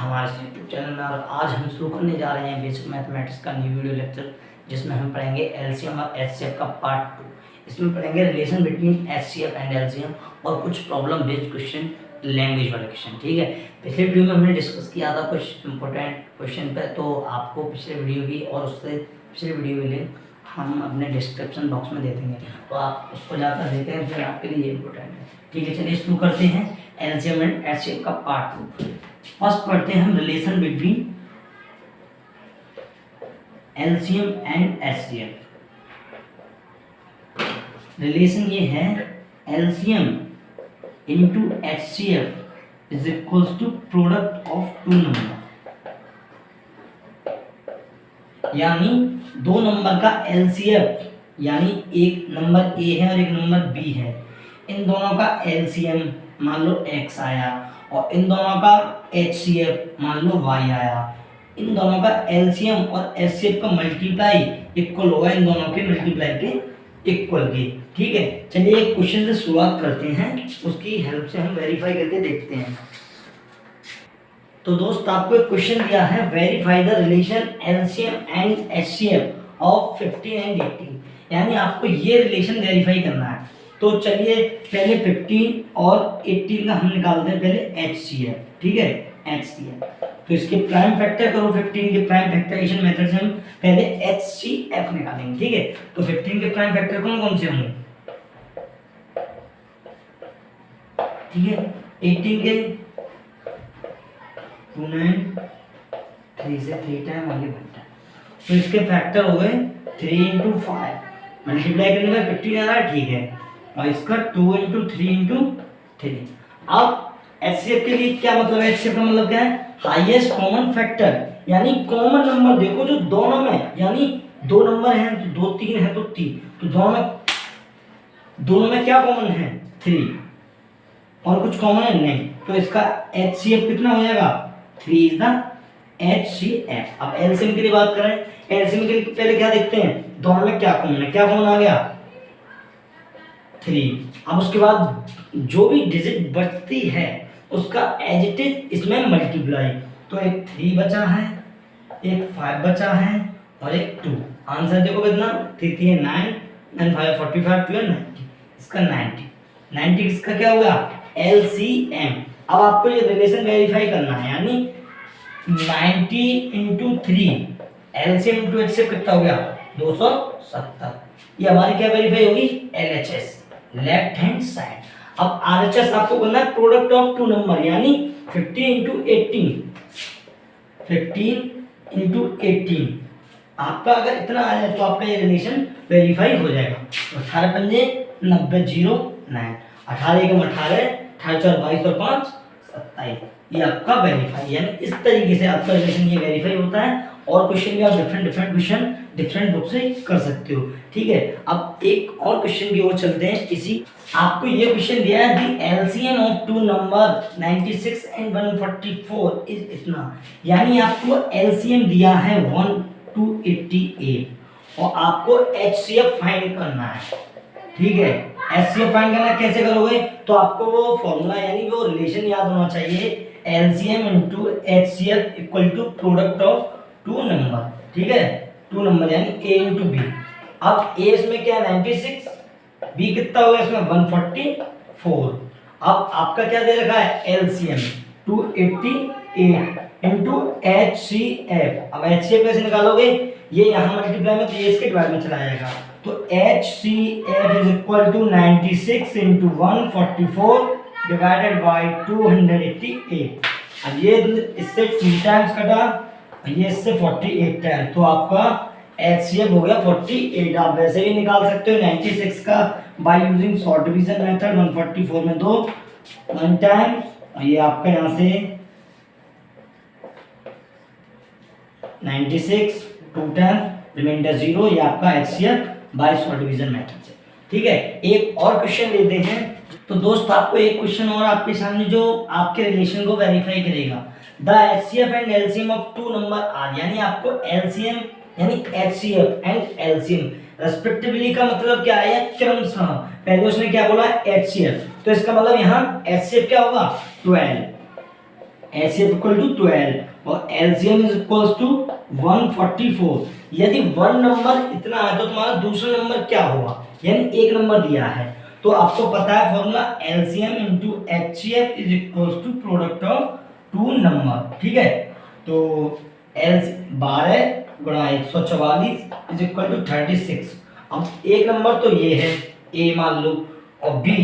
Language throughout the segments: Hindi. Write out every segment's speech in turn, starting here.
हमारे यूट्यूब चैनल में। और आज हम शुरू करने जा रहे हैं बेसिक मैथमेटिक्स का न्यू वीडियो लेक्चर, जिसमें हम पढ़ेंगे एलसीएम और एचसीएफ का पार्ट 2। इसमें पढ़ेंगे relation between HCF and LCM और कुछ प्रॉब्लम बेस्ड क्वेश्चन, लैंग्वेज वाले क्वेश्चन। ठीक है, पिछले वीडियो में हमने डिस्कस किया था कुछ इंपॉर्टेंट क्वेश्चन पे, तो आपको पिछले वीडियो की और उससे पिछले वीडियो की लिंक हम अपने डिस्क्रिप्शन बॉक्स में दे देंगे, तो आप उसको जाकर देखें, फिर आपके लिए इम्पोर्टेंट है। ठीक है, चलिए शुरू करते हैं एलसीएम एंड एचसीएफ का पार्ट 2। फर्स्ट पढ़ते हैं हम relation between LCM and HCF. Relation ये है LCM into HCF is equals to product of two number, यानी दो नंबर का एलसीएफ, यानी एक नंबर ए है और एक नंबर बी है, इन दोनों का एलसीएम मान लो x आया और इन दोनों का एचसीएफ मान लो y आया। इन दोनों का एलसीएम और एचसीएफ का मल्टीप्लाई इक्वल होगा इन दोनों के मल्टीप्लाई के इक्वल के। ठीक है, चलिए एक क्वेश्चन से शुरुआत करते हैं, उसकी हेल्प से हम वेरीफाई करके देखते हैं। तो दोस्त आपको एक क्वेश्चन दिया है, verify the relation LCM and HCF of 15 and 18, यानी आपको ये रिलेशन वेरीफाई करना है। तो चलिए पहले 15 और 18 का हम निकालते हैं पहले एचसीएफ। ठीक है, एचसीएफ, तो इसके प्राइम फैक्टर करो, 15 के प्राइम फैक्टराइजेशन मेथड से हम पहले एचसीएफ निकालेंगे। ठीक है, तो 15 के प्राइम फैक्टर कौन कौन से होंगे? ठीक है, 18 के 2 9 3 से 3 टाइम आगे बढ़ता है, तो इसके फैक्टर हो गए 3 into 5, मल्टीप्लाई करने में 15 आ रहा है। ठीक है, और इसका 2 into 3 into 3। अब एचसीएफ के लिए क्या मतलब है? एचसीएफ का मतलब क्या है? हाईएस्ट कॉमन फैक्टर, यानी कॉमन नंबर देखो जो दोनों में, यानी दो नंबर हैं तो 2 3 है तो 3, तो दोनों में क्या कॉमन है? 3, और कुछ कॉमन है नहीं, तो इसका एचसीएफ कितना हो जाएगा? 3 इज द एचसीएफ। अब एलसीएम के लिए बात करें, एलसीएम के लिए पहले क्या देखते हैं, दोनों में क्या कॉमन है? क्या कॉमन आ गया? 3। अब उसके बाद जो भी डिजिट बचती है उसका एज इट इज इसमें मल्टीप्लाई, तो एक 3 बचा है, एक 5 बचा है और एक 2। आंसर देखो कितना? 3 3 9 9 5 45 12 90, इसका 90 इसका क्या होगा? एलसीएम। अब आपको ये रिलेशन वेरीफाई करना है, यानी 90 into 3 एलसीएम इंटू एचसीएफ कितना हो गया? 270। ये हमारी क्या वेरीफाई होगी? LHS, left hand side. अब आरएचएस आपको करना है प्रोडक्ट ऑफ टू नंबर, यानी 15 into 18 आपका अगर इतना आ जाए तो आपका ये रिलेशन वेरीफाई हो जाएगा। 18 पंजे 90 0 9, 18 एकम 18, 18 4 22 और 5 27, ये आपका वेरीफाई, यानी इस तरीके से आपका रिलेशन ये वेरीफाई होता है। और क्वेश्चन भी आप डिफरेंट क्वेश्चन डिफरेंट बुक से कर सकते हो। ठीक है, अब एक और क्वेश्चन की ओर चलते हैं। इसी आपको ये क्वेश्चन दिया है, the LCM of two number 96 and 144 is इतना, यानी आपको एलसीएम दिया है 1288 और आपको एचसीएफ फाइंड करना है। ठीक है, एचसीएफ फाइंड करना कैसे करोगे? तो आपको वो फॉर्मूला, यानी वो रिलेशन याद होना चाहिए, LCM into HCF equal to product of two number. ठीक है, टू नंबर यानी ए इंटू बी। अब ए इसमें क्या है? 96, बी कितना होगा इसमें? 144। अब आपका क्या दे रखा है? LCM 288 into HCF. अब एचसीएफ कैसे निकालोगे? ये यहाँ मल्टीप्लाई में, तो ये इसके डिवाइड में चला जाएगा, तो HCF is equal to 96 into 144 divided by 288। अब ये इससे 2 टाइम्स कटा, ये इससे 48 टाइम्स, तो आपका एचसीएफ हो गया 48। आप वैसे भी निकाल सकते हो 96 का bye using short division method, 144 में 2 1 टाइम्स, और ये आपका यहाँ से 96 2 टाइम्स, रिमाइंडर 0, ये आपका HCF by short division method से। ठीक है, एक और क्वेश्चन लेते हैं। तो दोस्त आपको एक क्वेश्चन और आपके सामने जो आपके रिलेशन को वेरीफाई करेगा, the HCF and LCM of two number are, यानी आपको एलसीएम यानी एचसीएफ एंड एलसीएम रेस्पेक्टिवली का मतलब क्या है? क्रमशः। पहले उसने क्या बोला? एचसीएफ, तो इसका मतलब यहाँ एचसीएफ क्या होगा? 12, HCF इक्वल टू 12 और LCM इज इक्वल टू 144। यदि वन नंबर इतना है तो तुम्हारा दूसरा नंबर क्या होगा, यानी एक नंबर दिया है तो आपको पता है formula LCM into HCF is equal to product of two number. ठीक है, तो L 12 गुणा 144 इज इक्वल टू 36। अब एक नंबर तो ये है A मान लो और B,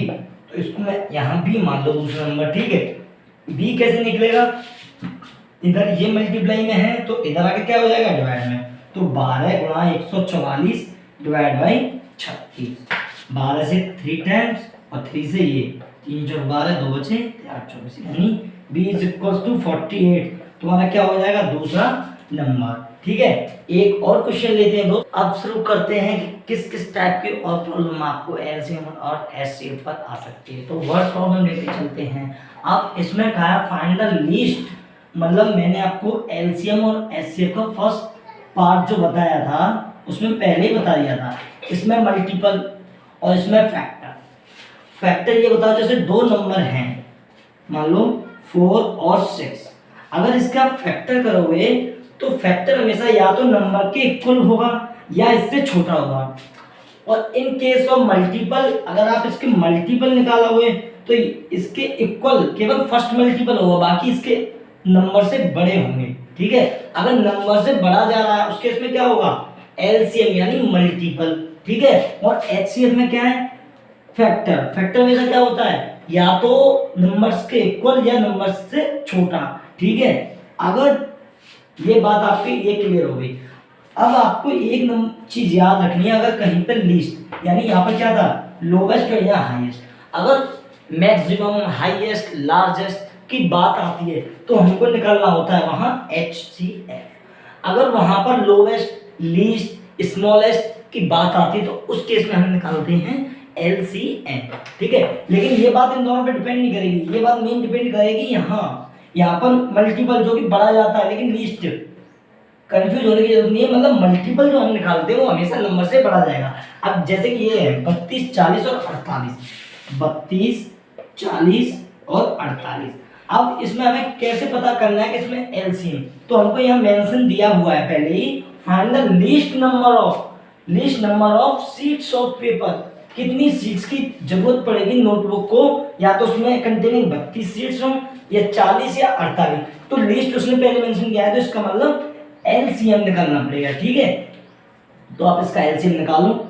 तो इसको मैं यहाँ B मान लो दूसरा नंबर। ठीक है, B कैसे निकलेगा, इधर ये मल्टीप्लाई में है तो इधर आके क्या हो जाएगा डिवाइड में, तो 12 गुणा 144 डिवाइड बाई 36। 12 से 3 टाइम्स और 3 से ये 3 4 12 2 बचे 8 24, यानी B इज इक्वल टू 48 तुम्हारा क्या हो जाएगा दूसरा नंबर। ठीक है, एक और क्वेश्चन लेते हैं दोस्त। अब शुरू करते हैं कि किस किस टाइप की और प्रॉब्लम आपको एलसीएम और एचसीएफ पर आ सकती है। तो वर्ड प्रॉब्लम लेके चलते हैं। अब इसमें कहा है फाइंड द लीस्ट, मतलब मैंने आपको एलसीएम और एचसीएफ का फर्स्ट पार्ट जो बताया था उसमें पहले ही बता दिया था। इसमें मल्टीपल और इसमें फैक्टर। फैक्टर ये बताओ जैसे दो नंबर हैं मान लो 4 और 6, अगर इसका फैक्टर करोगे तो फैक्टर हमेशा या तो नंबर के इक्वल होगा या इससे छोटा होगा। और इन केस ऑफ मल्टीपल अगर आप इसके मल्टीपल निकालोगे तो इसके इक्वल केवल फर्स्ट मल्टीपल होगा, बाकी इसके नंबर से बड़े होंगे। ठीक है, अगर नंबर से बड़ा जा रहा है उसके इसमें क्या होगा एलसीएम यानी मल्टीपल। ठीक है, और एचसीएफ में क्या है फैक्टर। फैक्टर हमेशा क्या होता है या तो नंबर्स के इक्वल या नंबर्स से छोटा। ठीक है, अगर ये बात आपकी ये क्लियर हो गई। अब आपको एक चीज याद रखनी है, अगर कहीं पर लिस्ट यानी यहाँ पर क्या था लोवेस्ट या हाईएस्ट, अगर मैक्सिमम हाईएस्ट लार्जेस्ट की बात आती है तो हमको निकालना होता है वहां HCF। अगर वहां पर लोवेस्ट लीस्ट स्मॉलेस्ट की बात आती है तो उस केस में हम निकालते हैं LCM। ठीक है, लेकिन ये बात इन दोनों पे डिपेंड नहीं करेगी, ये बात मेन डिपेंड करेगी यहाँ पर मल्टीपल जो कि बढ़ा जाता है लेकिन लीस्ट कंफ्यूज होने की जरूरत नहीं है। मतलब मल्टीपल जो हम निकालते हैं वो हमेशा नंबर से बढ़ा जाएगा। अब जैसे कि ये है 32 40 और 48, 32 40 और 48। अब इसमें हमें कैसे पता करना है कि इसमें एलसीएम, तो हमको यहाँ मेंशन दिया हुआ है पहले ही find the least number of sheets of paper. कितनी शीट्स की जरूरत पड़ेगी नोटबुक को, या तो उसमें कंटेनिंग 32 शीट्स हो या 40 या 48, तो लिस्ट उसने पहले मेंशन किया है तो इसका मतलब एलसीएम निकालना पड़ेगा। ठीक है, तो आप इसका एलसीएम निकालो।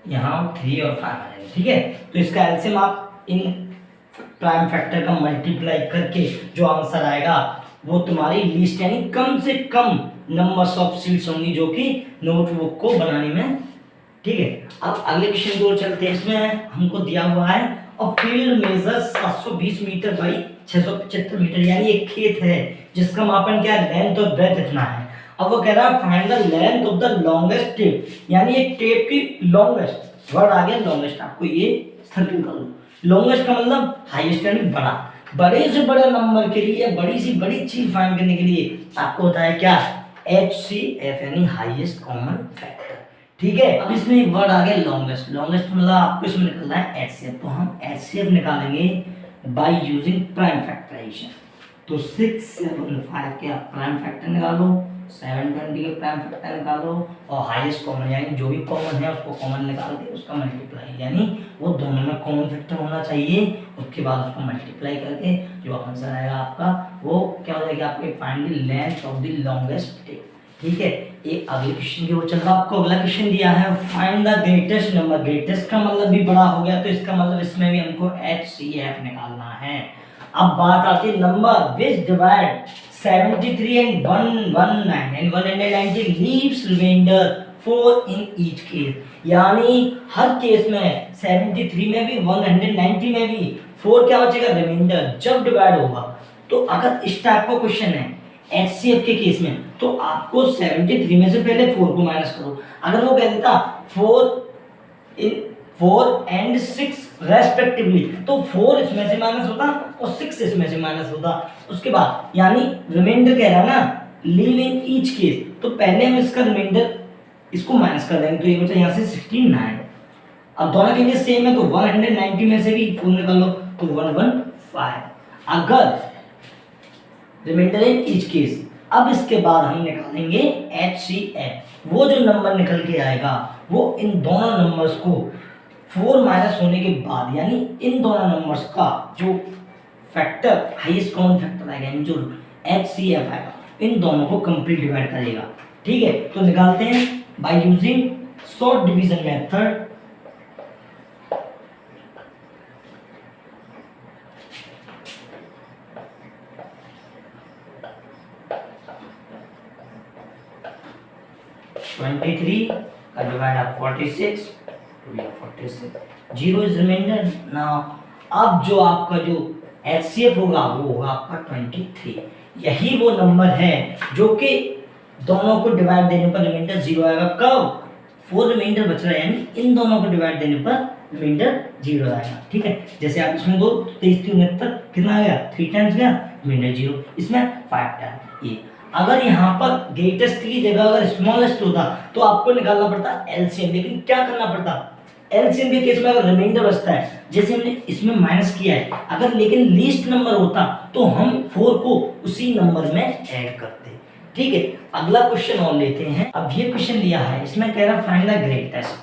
यहाँ 3 और 5 आ जाएंगे। ठीक है, तो इसका एलसीएम आप इन प्राइम फैक्टर का मल्टीप्लाई करके जो आंसर आएगा वो तुम्हारी लिस्ट यानी कम से कम नंबर्स ऑफ शीट्स होंगी जो कि नोटबुक को बनाने में। ठीक है, अब अगले क्वेश्चन की ओर चलते हैं। इसमें हमको दिया हुआ है और field measures 720 meter by 675 meter, यानी एक खेत है जिसका मापन क्या है लेंथ और ब्रेथ इतना है। अब वो कह रहा है find the length of the longest tape, यानी एक टेप की लॉन्गेस्ट, वर्ड आ गया लॉन्गेस्ट, आपको ये सर्किल कर लो। लॉन्गेस्ट का मतलब हाईएस्ट यानी बड़ा, बड़े से बड़े नंबर के लिए बड़ी सी बड़ी चीज फाइंड करने के लिए आपको होता है क्या HCF यानी हाईएस्ट कॉमन फैक्टर। ठीक है, अब इसमें एक वर्ड आ गया लॉन्गेस्ट मतलब आपको इसमें निकालना है HCF, तो हम HCF निकालेंगे बाय यूजिंग प्राइम फैक्टराइजेशन। तो 6 7 5 के आप प्राइम फैक्टर निकालो, 720 के प्राइम फैक्टर निकालो और हाईएस्ट कॉमन यानी जो भी कॉमन है उसको कॉमन निकाल के उसका मल्टीप्लाई, यानी वो दोनों में कॉमन फैक्टर होना चाहिए, उसके बाद उसको मल्टीप्लाई करके जो आंसर आएगा आपका वो क्या हो जाएगा आपके find the length of the longest tape. ठीक है, एक अगले क्वेश्चन की ओर चल रहा है। आपको अगला क्वेश्चन दिया है find the greatest number. Greatest का मतलब भी बड़ा हो गया तो इसका मतलब इसमें भी हमको HCF निकालना है। अब बात आती है number which divide 73 and 119 and 190 leaves remainder 4 in each case, यानी हर केस में 73 में भी 190 में भी 4 क्या बचेगा रिमाइंडर जब डिवाइड होगा। तो अगर इस टाइप का क्वेश्चन है HCF के केस में तो आपको 73 में से पहले 4 को माइनस करो। अगर वो कह देता 4 4 एंड 6 रेस्पेक्टिवली, तो 4 इसमें से माइनस होता और 6 इसमें से माइनस होता। उसके बाद यानी रिमाइंडर कह रहा ना लीव इन ईच केस, तो पहले हम इसका रिमाइंडर इसको माइनस कर देंगे, तो ये बचा यहाँ से 69। अब दोनों के लिए सेम है, तो 190 में से भी 4 निकाल लो तो 115। अगर रिमाइंडर इन ईच केस, अब इसके बाद हम निकालेंगे HCF, वो जो नंबर निकल के आएगा वो इन दोनों नंबर्स को 4 माइनस होने के बाद, यानी इन दोनों नंबर्स का जो फैक्टर हाईएस्ट कॉमन फैक्टर आएगा, यानी जो HCF आएगा, इन दोनों को कंप्लीट डिवाइड करेगा। ठीक है, तो निकालते हैं by using short division method. का डिवाइड आप 46 to be 46, 0 is remainder. Now अब जो आपका जो HCF होगा वो होगा आपका 23। यही वो नंबर है जो कि दोनों को डिवाइड देने पर रिमाइंडर 0 आएगा। कब? 4 रिमाइंडर बच रहा है, यानी इन दोनों को डिवाइड देने पर रिमाइंडर 0 आएगा। ठीक है, जैसे आप इसमें दो 23 69 कितना आ गया, 3 टाइम्स गया, रिमाइंडर 0, इसमें 5 टाइम। ये अगर यहाँ पर ग्रेटेस्ट की जगह अगर स्मॉलेस्ट होता तो आपको निकालना पड़ता एलसीएम, लेकिन क्या करना पड़ता, एलसीएम के केस में अगर रिमाइंडर बचता है, जैसे हमने इसमें माइनस किया है, अगर लेकिन लीस्ट नंबर होता तो हम 4 को उसी नंबर में ऐड करते। ठीक है, अगला क्वेश्चन और लेते हैं। अब ये क्वेश्चन लिया है, इसमें कह रहा फाइंड द ग्रेटेस्ट,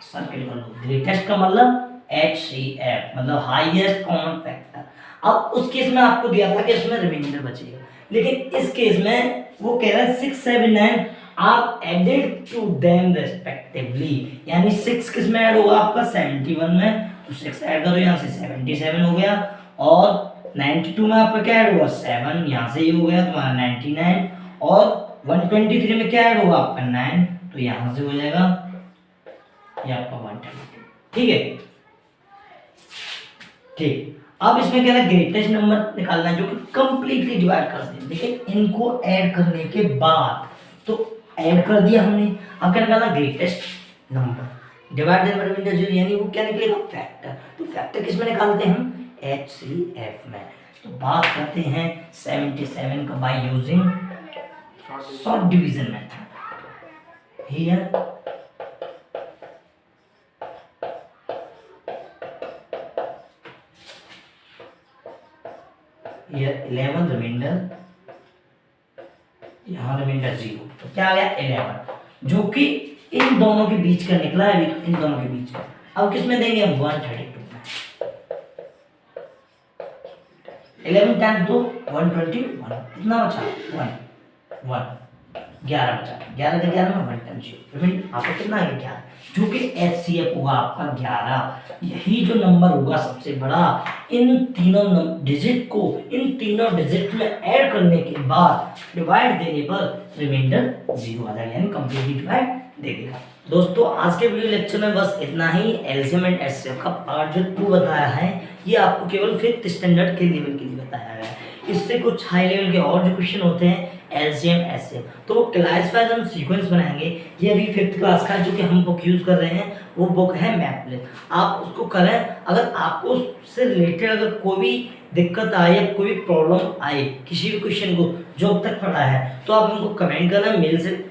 सर्किल कर लो। ग्रेटेस्ट का मतलब HCF, मतलब हाईएस्ट कॉमन फैक्टर। अब उस केस में आपको दिया था कि इसमें रिमाइंडर बचेगा, लेकिन इस केस में वो कह रहा है 6 7 9 are added to them respectively, यानी 6 किस में ऐड होगा आपका 71 में, तो 6 ऐड करो यहाँ से 77 हो गया, और 92 में आपका क्या ऐड होगा 7, यहाँ से ये हो गया तुम्हारा 99, और 123 में क्या ऐड होगा आपका 9, तो यहाँ से हो जाएगा ये आपका 122। ठीक है, ठीक। अब इसमें क्या है, ग्रेटेस्ट नंबर निकालना है जो कि कंप्लीटली डिवाइड कर दे, लेकिन इनको ऐड करने के बाद, तो ऐड कर दिया हमने, अब क्या निकालना, greatest number divide by remainder 0, यानी वो क्या निकलेगा, फैक्टर। तो फैक्टर किस में निकालते हैं हम, HCF में। तो बात करते हैं 77 का bye using short division method. Here ये 11 रिमाइंडर, यहाँ रिमाइंडर 0, तो क्या आ गया 11, जो कि इन दोनों के बीच का निकला है, इन दोनों के बीच का। अब किस में देंगे हम, 132 में। 11 टाइम्स 2 121, कितना बचा 1 11 बचा, 11 का 11 में 1 टाइम्स 0, रिमाइंडर आपको कितना आ गया 11, जो कि HCF होगा आपका 11। यही जो नंबर होगा सबसे बड़ा, इन तीनों डिजिट को इन तीनों डिजिट में ऐड करने के बाद डिवाइड देने पर रिमाइंडर 0 आ जाएगा, यानी कंप्लीटली डिवाइड दे देगा। दोस्तों आज के वीडियो लेक्चर में बस इतना ही। एलसीएम एंड HCF का पार्ट जो 2 बताया है, ये आपको केवल 5th स्टैंडर्ड के लेवल के लिए बताया गया है। इससे कुछ हाई लेवल के और जो क्वेश्चन होते हैं एलसीएम HCF, तो वो क्लास वाइज हम सीक्वेंस बनाएंगे। ये अभी 5th क्लास का जो कि हम बुक यूज कर रहे हैं, वो बुक है मैपलेट, आप उसको करें। अगर आपको उससे रिलेटेड अगर कोई भी दिक्कत आए या कोई भी प्रॉब्लम आए किसी भी क्वेश्चन को जो अब तक पढ़ा है, तो आप हमको कमेंट करना, मेल से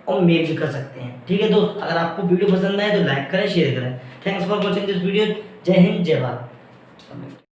और मेल भी कर सकते हैं। ठीक है दोस्त, अगर आपको वीडियो पसंद आए तो लाइक करें, शेयर करें। Thanks for watching this video. जय हिंद, जय भारत।